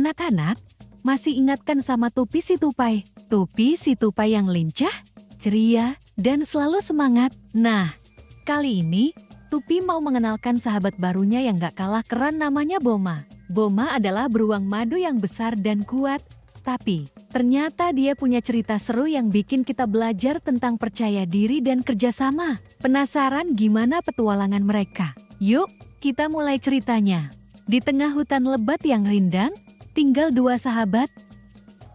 Anak-anak, masih ingatkan sama Tupi si Tupai? Tupi si Tupai yang lincah, ceria, dan selalu semangat. Nah, kali ini Tupi mau mengenalkan sahabat barunya yang gak kalah keren, namanya Boma. Boma adalah beruang madu yang besar dan kuat, tapi ternyata dia punya cerita seru yang bikin kita belajar tentang percaya diri dan kerjasama. Penasaran gimana petualangan mereka? Yuk, kita mulai ceritanya. Di tengah hutan lebat yang rindang, tinggal dua sahabat,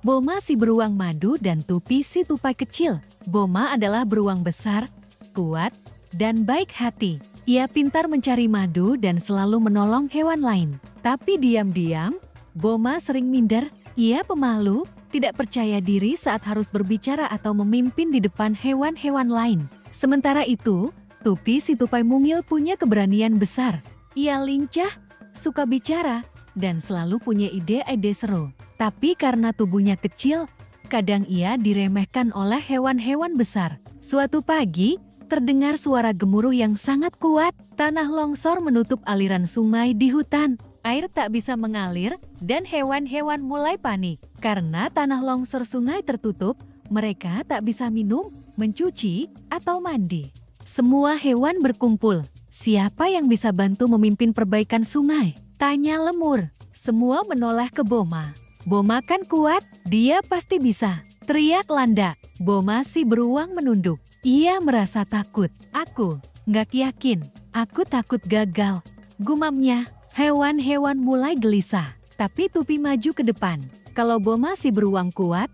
Boma si beruang madu dan Tupi si tupai kecil. Boma adalah beruang besar, kuat, dan baik hati. Ia pintar mencari madu dan selalu menolong hewan lain. Tapi diam-diam, Boma sering minder. Ia pemalu, tidak percaya diri saat harus berbicara atau memimpin di depan hewan-hewan lain. Sementara itu, Tupi si tupai mungil punya keberanian besar. Ia lincah, suka bicara, dan selalu punya ide-ide seru. Tapi karena tubuhnya kecil, kadang ia diremehkan oleh hewan-hewan besar. Suatu pagi, terdengar suara gemuruh yang sangat kuat. Tanah longsor menutup aliran sungai di hutan. Air tak bisa mengalir dan hewan-hewan mulai panik. Karena tanah longsor sungai tertutup, mereka tak bisa minum, mencuci, atau mandi. Semua hewan berkumpul. Siapa yang bisa bantu memimpin perbaikan sungai? Tanya lemur. Semua menoleh ke Boma. Boma kan kuat, dia pasti bisa, teriak Landa. Boma si beruang menunduk. Ia merasa takut. Aku nggak yakin, aku takut gagal, gumamnya. Hewan-hewan mulai gelisah, tapi Tupi maju ke depan. Kalau Boma si beruang kuat,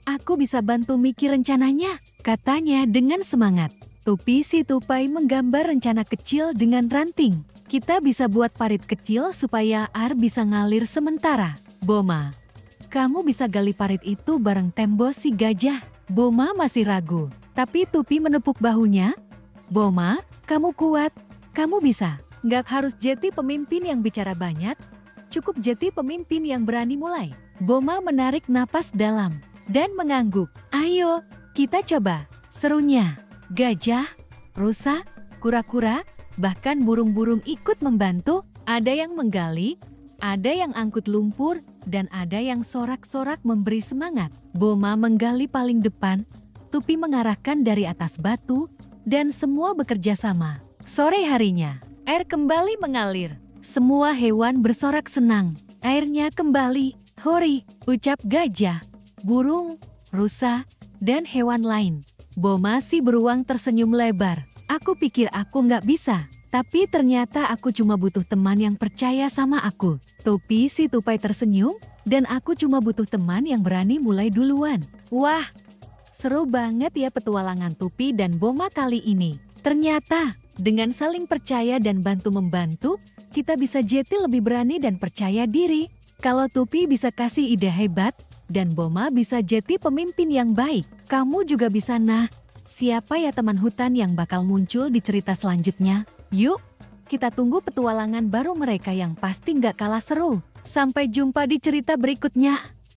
aku bisa bantu mikir rencananya, katanya dengan semangat. Tupi si tupai menggambar rencana kecil dengan ranting. Kita bisa buat parit kecil supaya air bisa ngalir sementara. Boma, kamu bisa gali parit itu bareng Tembo si gajah. Boma masih ragu, tapi Tupi menepuk bahunya. Boma, kamu kuat, kamu bisa. Gak harus jadi pemimpin yang bicara banyak, cukup jadi pemimpin yang berani mulai. Boma menarik napas dalam dan mengangguk. Ayo, kita coba, serunya. Gajah, rusa, kura-kura, bahkan burung-burung ikut membantu. Ada yang menggali, ada yang angkut lumpur, dan ada yang sorak-sorak memberi semangat. Boma menggali paling depan, Tupi mengarahkan dari atas batu, dan semua bekerja sama. Sore harinya, air kembali mengalir. Semua hewan bersorak senang. Airnya kembali. Hori, ucap gajah, burung, rusa, dan hewan lain. Boma si beruang tersenyum lebar. Aku pikir aku nggak bisa, tapi ternyata aku cuma butuh teman yang percaya sama aku. Tupi si tupai tersenyum, dan aku cuma butuh teman yang berani mulai duluan. Wah, seru banget ya petualangan Tupi dan Boma kali ini. Ternyata, dengan saling percaya dan bantu-membantu, kita bisa jadi lebih berani dan percaya diri. Kalau Tupi bisa kasih ide hebat, dan Boma bisa jadi pemimpin yang baik, kamu juga bisa. Nah, siapa ya teman hutan yang bakal muncul di cerita selanjutnya? Yuk, kita tunggu petualangan baru mereka yang pasti nggak kalah seru. Sampai jumpa di cerita berikutnya.